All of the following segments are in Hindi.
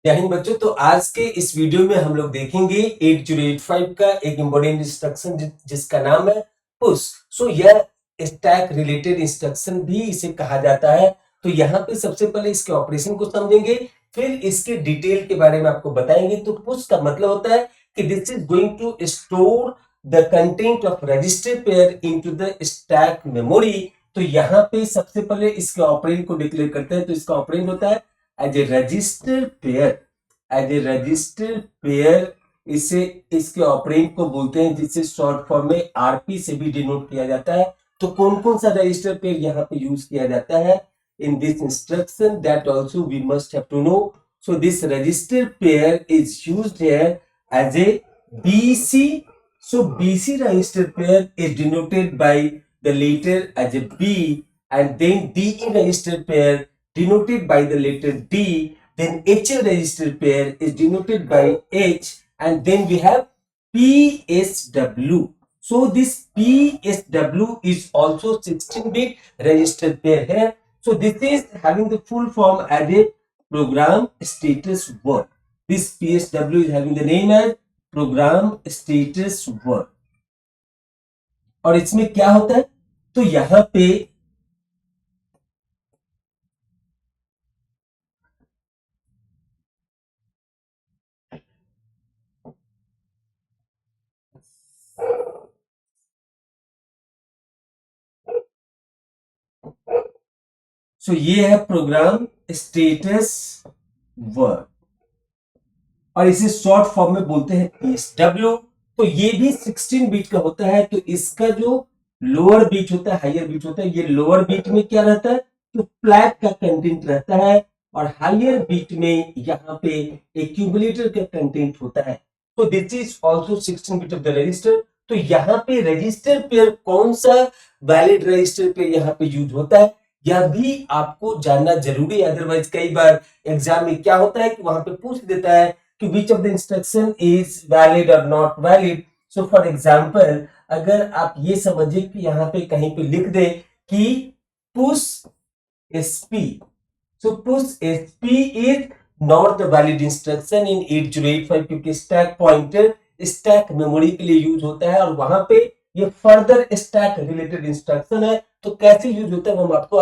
जय हिंद बच्चों। तो आज के इस वीडियो में हम लोग देखेंगे 8085 का एक इम्पोर्टेंट इंस्ट्रक्शन जिसका नाम है पुश। यह स्टैक रिलेटेड इंस्ट्रक्शन भी इसे कहा जाता है। तो यहाँ पे सबसे पहले इसके ऑपरेशन को समझेंगे, फिर इसके डिटेल के बारे में आपको बताएंगे। तो पुश का मतलब होता है कि this is going to store the content of register pair into the stack memory. तो यहाँ पे सबसे पहले इसके ऑपरेंड को डिक्लेयर करते हैं। तो इसका ऑपरेंड होता है as a register pair. As a register pair इसे इसके ऑपरेंड को बोलते हैं, जिसे शॉर्ट फॉर्म में आरपी से भी डिनोट किया जाता है। तो कौन कौन सा रजिस्टर पेयर यहाँ पे यूज किया जाता है in this instruction, that also we must have to know. So this register pair is used here as a BC. So BC register pair is denoted by the letter as a B, and then DE register pair denoted by the letter D. Then HL register pair is denoted by H, and then we have PSW. So this PSW is also 16-bit register pair here. So this is having the full form as a program status word. This PSW is having the name as program status word. और इसमें क्या होता है, तो यहां पे ये है प्रोग्राम स्टेटस वर्ड, और इसे शॉर्ट फॉर्म में बोलते हैं PSW। तो ये भी 16 बीट का होता है। तो इसका जो लोअर बीट होता है, हायर बीट होता है, ये लोअर बीट में क्या रहता है, तो फ्लैग का कंटेंट रहता है, और हायर बीट में यहाँ पे एक्यूमुलेटर का कंटेंट होता है। तो this is also 16 bit of the register. तो यहाँ पे रजिस्टर पेयर कौन सा वैलिड रजिस्टर पेयर यहाँ पे यूज होता है, यह भी आपको जानना जरूरी है। अदरवाइज कई बार एग्जाम में क्या होता है कि वहां पे पूछ देता है कि which of the instruction is valid or not valid. So for example, अगर आप ये समझिए कि यहाँ पे कहीं पे लिख दे कि push SP, so push SP is not the valid instruction in 8085, क्योंकि स्टैक पॉइंटर स्टैक मेमोरी के लिए यूज होता है, और वहां पे ये फर्दर स्टैक रिलेटेड इंस्ट्रक्शन है। तो कैसे यूज होता है वो हम आपको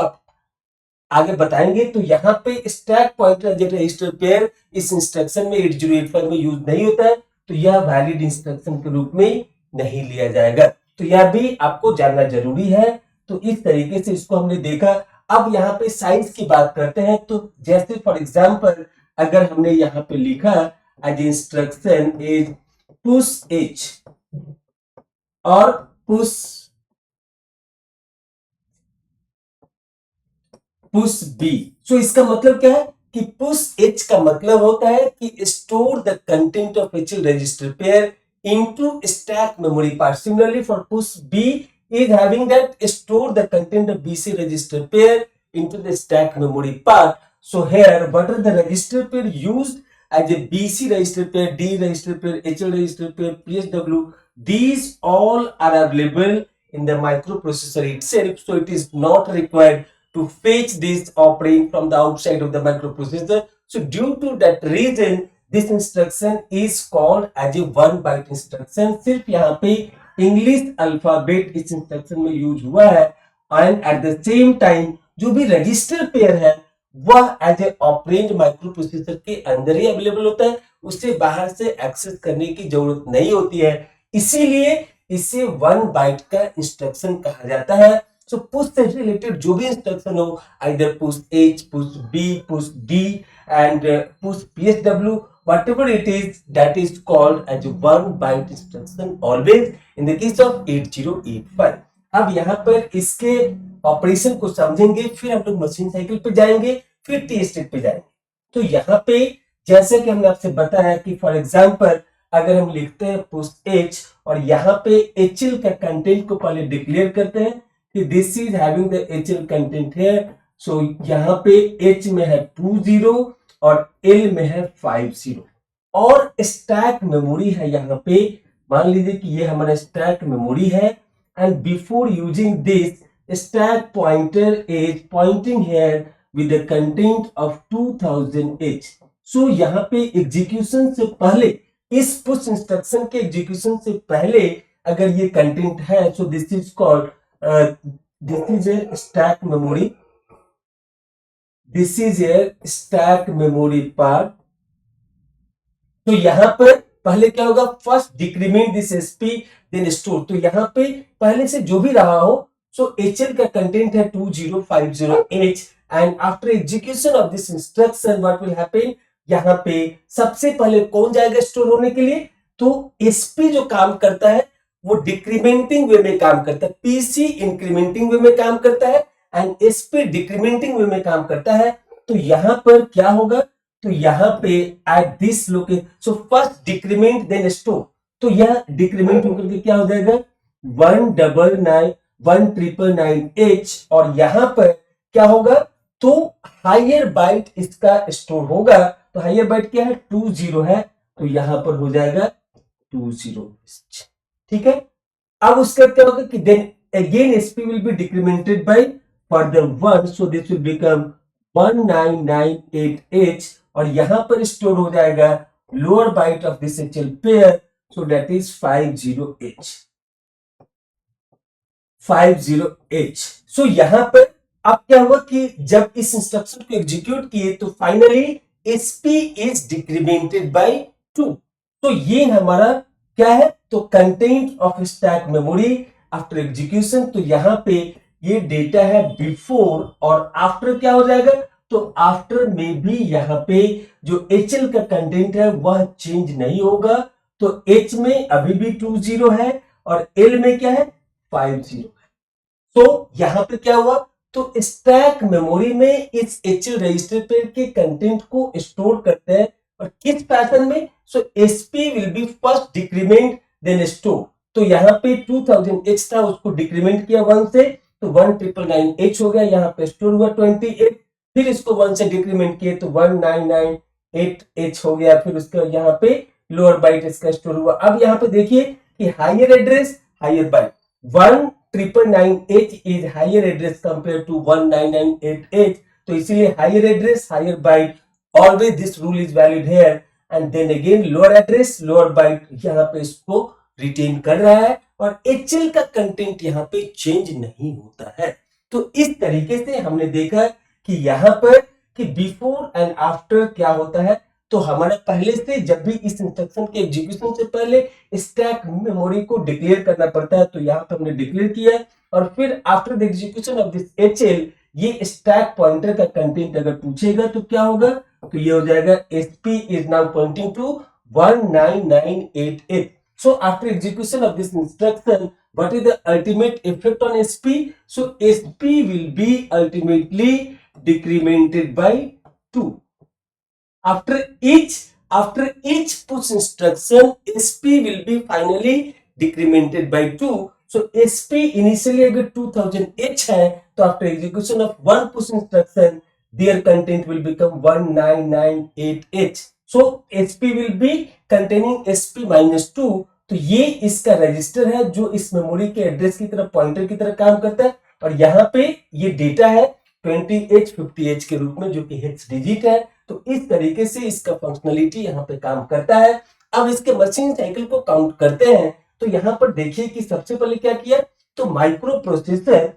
आगे बताएंगे। तो यहाँ पे स्टैक पॉइंटर रजिस्टर पेयर इस इंस्ट्रक्शन में 8085 में यूज नहीं होता है, तो यह वैलिड इंस्ट्रक्शन के रूप में नहीं लिया जाएगा। तो यह भी आपको जानना जरूरी है। तो इस तरीके से इसको हमने देखा। अब यहाँ पे साइज की बात करते हैं। तो जैसे फॉर एग्जाम्पल अगर हमने यहाँ पे लिखा as instruction is push H और पुश B। सो इसका मतलब क्या है कि पुश H का मतलब होता है कि store the content of HL register pair into stack memory part. Similarly for push B is having that store the content of BC register pair into the stack memory part. So here what are the register pair used as a BC register pair, D register pair, HL register pair, PSW? These all are available in the microprocessor itself, so it is not required to fetch this operand from the outside of the microprocessor. So due to that reason, this instruction is called as a 1 byte instruction. सिर्फ यहाँ पे इंग्लिश अल्फाबेट इस इंस्ट्रक्शन में यूज हुआ है, and at the same time जो भी रजिस्टर पेयर है वह एज ए ऑपरेंड माइक्रोप्रोसेसर के अंदर ही अवेलेबल होता है, उसे बाहर से एक्सेस करने की जरूरत नहीं होती है। इसीलिए इसे 1 बाइट का इंस्ट्रक्शन कहा जाता है। सो पुश से रिलेटेड जो भी इंस्ट्रक्शन हो, either push H, push B, push D and push PSW, whatever it is, that is called as 1 byte instruction always in the case of 8085. अब यहाँ पर इसके ऑपरेशन को समझेंगे, फिर हम लोग मशीन साइकिल पे जाएंगे, फिर टी स्टेट पे जाएंगे। तो यहाँ पे जैसे कि हमने आपसे बताया कि फॉर एग्जांपल अगर हम लिखते हैं पुश H और यहाँ पे HL का कंटेंट को पहले डिक्लेयर करते हैं कि this is having the HL content है। सो यहाँ पे H में है 20 और L में है 50, और स्टैक मेमोरी है यहाँ पे। मान लीजिए कि ये हमारा स्टैक मेमोरी है, and before using this stack pointer is pointing here with the content of 2000 H. सो यहाँ पे एग्जीक्यूशन से पहले, इस पुश इंस्ट्रक्शन के एग्जीक्यूशन से पहले अगर ये कंटेंट है, so this is called this is a stack memory, this is a stack memory part. तो यहां पर पहले क्या होगा, first decrement this SP then store. तो यहां पे पहले से जो भी रहा हो, सो एचएल का कंटेंट है 2050H and after execution of this instruction what will happen, यहां पे सबसे पहले कौन जाएगा स्टोर होने के लिए, तो एसपी जो काम करता है वो डिक्रीमेंटिंग वे में काम करता है, पीसी इंक्रीमेंटिंग वे में काम करता है एंड एसपी डिक्रीमेंटिंग वे में काम करता है। तो यहां पर क्या होगा, तो यहां पे at this location, so first decrement then store. तो यह डिक्रीमेंट होकर के क्या हो जाएगा 199H और यहां पर क्या होगा, तो हायर बाइट इसका स्टोर होगा। तो हायर बाइट क्या है 20 है, तो यहां पर हो जाएगा 20H। ठीक है, अब उसका क्या होगा कि then again SP will be decremented by further 1, so this will become 1998H और यहां पर स्टोर हो जाएगा lower byte of this HL pair, so that is 50H। So यहां पर अब क्या हुआ कि जब इस इंस्ट्रक्शन को एग्जीक्यूट किए तो finally SP is decremented by 2। तो ये हमारा क्या है, तो content of stack memory after execution. तो यहां पे ये डेटा है बिफोर और आफ्टर क्या हो जाएगा, तो आफ्टर में भी यहाँ पे जो एचएल का कंटेंट है वह चेंज नहीं होगा। तो एच में अभी भी 20 है और एल में क्या है 50 है। तो यहां पे क्या हुआ, तो स्टैक मेमोरी में इस एचएल रजिस्टर पे के कंटेंट को स्टोर करते हैं और किस पैटर्न में, so SP will be first decrement then store. तो यहाँ पे 2000H था, उसको डिक्रीमेंट किया 1 से, तो 1999H हो गया, यहाँ पे स्टोर हुआ 28, फिर इसको 1 से डिक्रीमेंट किए तो 1998H हो गया, फिर उसके यहाँ पे लोअर बाइट इसका स्टोर हुआ। अब यहाँ पे देखिए कि higher address higher byte 1999H is higher address compare to 1998H, तो इसीलिए higher address higher byte, always this rule is valid here and then again lower address lower byte यहाँ पे इसको रिटेन कर रहा है और एचएल का कंटेंट यहाँ पे चेंज नहीं होता है। तो इस तरीके से हमने देखा कि यहाँ पर कि बिफोर एंड आफ्टर क्या होता है, तो हमारा पहले से जब भी इस इंस्ट्रक्शन के एग्जीक्यूशन से पहले स्टैक मेमोरी को डिक्लेयर करना पड़ता है, तो यहाँ पे हमने डिक्लेयर किया है और फिर after the execution of this HL ये स्टैक पॉइंटर का कंटेंट अगर पूछेगा तो क्या होगा, तो ये हो जाएगा SP is now pointing to 1998H। So after execution of this instruction, what is the ultimate effect on SP? So SP will be ultimately decremented by 2. After each push instruction, SP will be finally decremented by 2. So SP initially अगर 2000H है, तो after execution of one push instruction, their content will become 1998H. So SP will be containing SP minus 2. तो ये इसका रजिस्टर है जो इस मेमोरी के एड्रेस की तरफ पॉइंटर की तरह काम करता है और यहाँ पे ये डेटा है 20H 50H के रूप में जो कि हेक्स डिजिट है। तो इस तरीके से इसका फंक्शनलिटी यहाँ पे काम करता है। अब इसके मशीन साइकिल को काउंट करते हैं तो यहाँ पर देखिए कि सबसे पहले क्या किया, तो माइक्रो प्रोसेसर,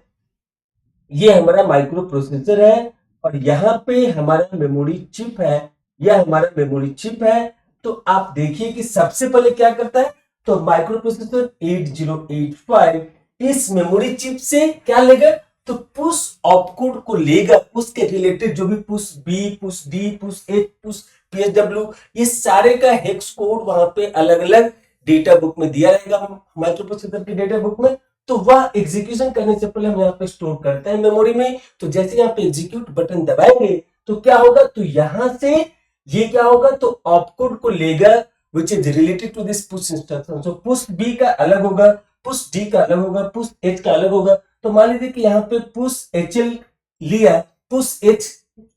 ये हमारा माइक्रो प्रोसेसर है और यहाँ पे हमारा मेमोरी चिप है, यह हमारा मेमोरी चिप है। तो आप देखिए कि सबसे पहले क्या करता है, तो माइक्रो प्रोसेसर 8085 इस मेमोरी चिप से क्या लेगा, तो पुश ऑपकोड को लेगा, उसके रिलेटेड जो भी push B push D push H push PSW ये सारे का हेक्स कोड वहां पे अलग अलग डेटा बुक में दिया रहेगा माइक्रो प्रोसेसर की डेटा बुक में। तो वह एग्जीक्यूशन करने से पहले हम यहाँ पे स्टोर करते हैं मेमोरी में। तो जैसे यहाँ पे एग्जीक्यूट बटन दबाएंगे तो क्या होगा, तो यहां से ये क्या होगा, तो ऑपकोड को लेगा which is related to this push instruction. So push B का अलग होगा, push D का अलग होगा, push H का अलग होगा। तो मान लीजिए कि यहाँ पे push HL लिया, push H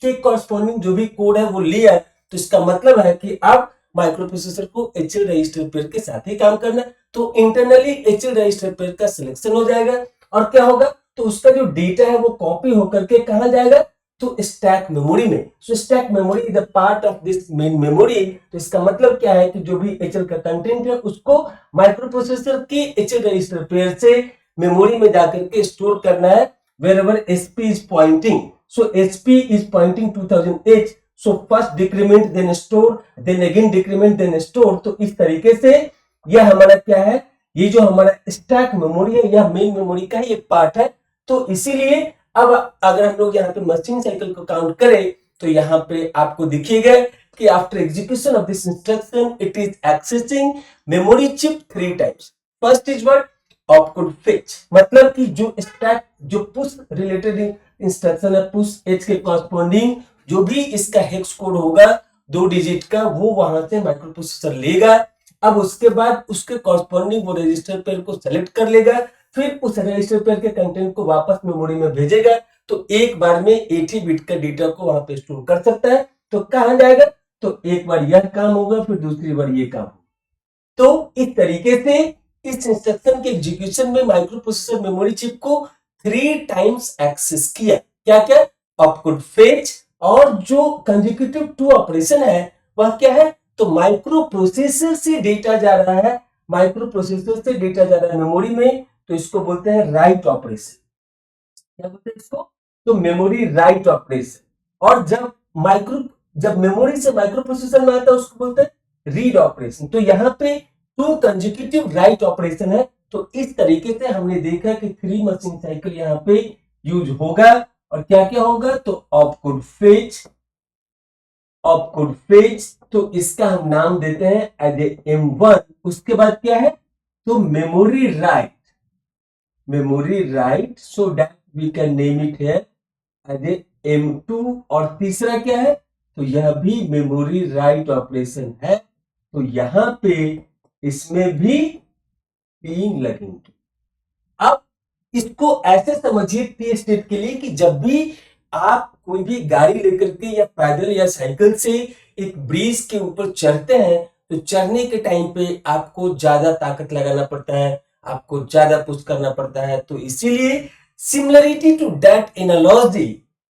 के कॉरस्पॉन्डिंग जो भी कोड है वो लिया, तो इसका मतलब है कि अब माइक्रो प्रोसेसर को HL रजिस्टर पेयर के साथ ही काम करना है। तो इंटरनली HL रजिस्टर पेयर का सिलेक्शन हो जाएगा और क्या होगा, तो उसका जो डेटा है वो कॉपी होकर के कहाँ जाएगा, तो स्टैक मेमोरी में। सो stack memory is the part of this main memory. तो इसका मतलब क्या है कि जो भी एचएल का कंटेंट है उसको माइक्रो प्रोसेसर के एचएल रजिस्टर पेयर से मेमोरी में जाकर के स्टोर करना है wherever SP is pointing. So SP is pointing 2000H. So first decrement then store, then again decrement then store. तो इस तरीके से यह हमारा क्या है, ये जो हमारा स्टैक मेमोरी है यह मेन मेमोरी का ही एक पार्ट है। तो इसीलिए अब अगर हम लोग यहाँ पे मशीन साइकिल को काउंट करें तो यहाँ पे आपको दिखेगा कि after execution of this instruction it is accessing memory chip 3 times. First is what, opcode fetch, मतलब कि जो स्टैक जो पुश रिलेटेड इंस्ट्रक्शन है, पुश एच के कॉरस्पॉन्डिंग जो भी इसका हेक्स कोड होगा 2 डिजिट का, वो वहां से माइक्रो प्रोसेसर लेगा। अब उसके बाद उसके कॉरस्पॉन्डिंग वो रजिस्टर पेयर को सेलेक्ट कर लेगा, फिर उस रजिस्टर पेयर के कंटेंट को वापस मेमोरी में भेजेगा। तो एक बार में 80 बिट का डेटा को वहां पे स्टोर कर सकता है। तो कहां जाएगा, तो एक बार यह काम होगा, फिर दूसरी बार ये काम होगा। तो इस तरीके से इस इंस्ट्रक्शन के एग्जीक्यूशन में माइक्रो प्रोसेसर मेमोरी चिप को 3 टाइम्स एक्सेस किया। क्या क्या, ऑपकोड फेच, और जो कंसेक्यूटिव 2 ऑपरेशन है वह क्या है, तो माइक्रो प्रोसेसर से डेटा जा रहा है, माइक्रो प्रोसेसर से डेटा जा रहा है मेमोरी में, तो इसको बोलते हैं राइट ऑपरेशन। क्या बोलते हैं इसको, तो मेमोरी राइट ऑपरेशन। और जब मेमोरी से माइक्रो प्रोसेसर में आता है उसको बोलते हैं रीड ऑपरेशन। तो यहाँ पे 2 कंसेक्यूटिव राइट ऑपरेशन है। तो इस तरीके से हमने देखा कि 3 मशीन साइकिल यहाँ पे यूज होगा। और क्या क्या होगा, तो ऑपकोड फेच, ऑपकोड फेच, तो इसका हम नाम देते हैं एज M1। उसके बाद क्या है, तो memory write, memory write, so that we can name it here as M2। और तीसरा क्या है, तो यह भी मेमोरी राइट ऑपरेशन है। तो यहां पे इसमें भी 3 लगेंगे। अब इसको ऐसे समझिए टी स्टेट के लिए कि जब भी आप कोई भी गाड़ी लेकर के या पैदल या साइकिल से एक ब्रिज के ऊपर चढ़ते हैं, तो चढ़ने के टाइम पे आपको ज्यादा ताकत लगाना पड़ता है, आपको ज्यादा पुश करना पड़ता है। तो इसीलिए similarity to that analogy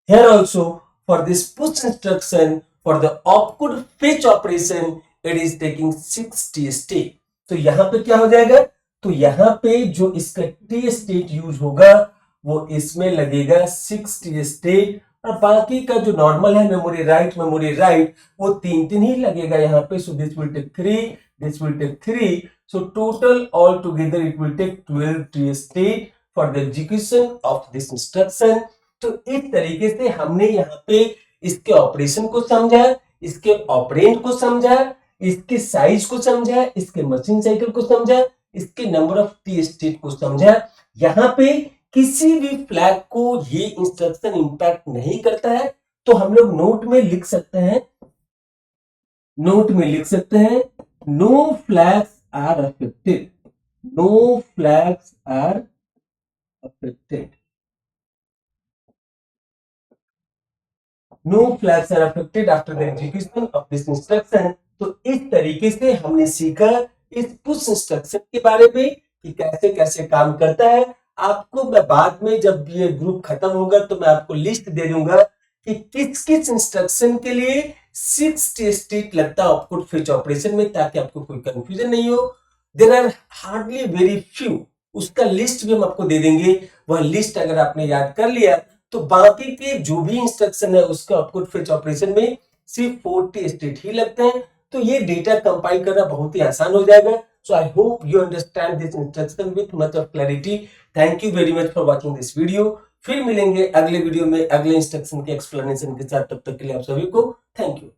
here also for this push instruction for the opcode fetch operation it is taking 60 state। तो यहां पे क्या हो जाएगा, तो यहां पे जो इसका टी स्टेट यूज होगा वो इसमें लगेगा 60 स्टेट, और बाकी का जो नॉर्मल है मेमोरी राइट वो 3 ही लगेगा यहाँ पे। So this will take 3, this will take 3, so total all together it will take 12 T state for the execution of this instruction. तो इस तरीके से हमने यहाँ पे इसके ऑपरेशन को समझा, इसके ऑपरेंड को समझा, इसके साइज को समझा, इसके मशीन साइकिल को समझा, इसके नंबर ऑफ टी स्टेट को समझा। यहाँ पे किसी भी फ्लैग को ये इंस्ट्रक्शन इंपैक्ट नहीं करता है। तो हम लोग नोट में लिख सकते हैं, नोट में लिख सकते हैं, no flags are affected, no flags are affected, no flags are affected after the execution of this instruction। तो इस तरीके से हमने सीखा इस पुश इंस्ट्रक्शन के बारे में कि कैसे कैसे काम करता है। आपको मैं बाद में जब ये ग्रुप खत्म होगा तो मैं आपको लिस्ट दे दूंगा कि किस किस इंस्ट्रक्शन के लिए 60 स्टेट लगता है ऑपकोड फेच ऑपरेशन में, ताकि आपको कोई कंफ्यूजन नहीं हो। There are hardly very few, उसका लिस्ट भी हम आपको दे देंगे। वह लिस्ट अगर आपने याद कर लिया तो बाकी के जो भी इंस्ट्रक्शन है उसका ऑपकोड फेच ऑपरेशन में सिर्फ 40 स्टेट ही लगते हैं। तो ये डेटा कंपाइल करना बहुत ही आसान हो जाएगा। So I hope you understand this instruction with much of clarity. Thank you very much for watching this video. फिर मिलेंगे अगले वीडियो में अगले इंस्ट्रक्शन के एक्सप्लेनेशन के साथ। तब तक के लिए आप सभी को थैंक यू।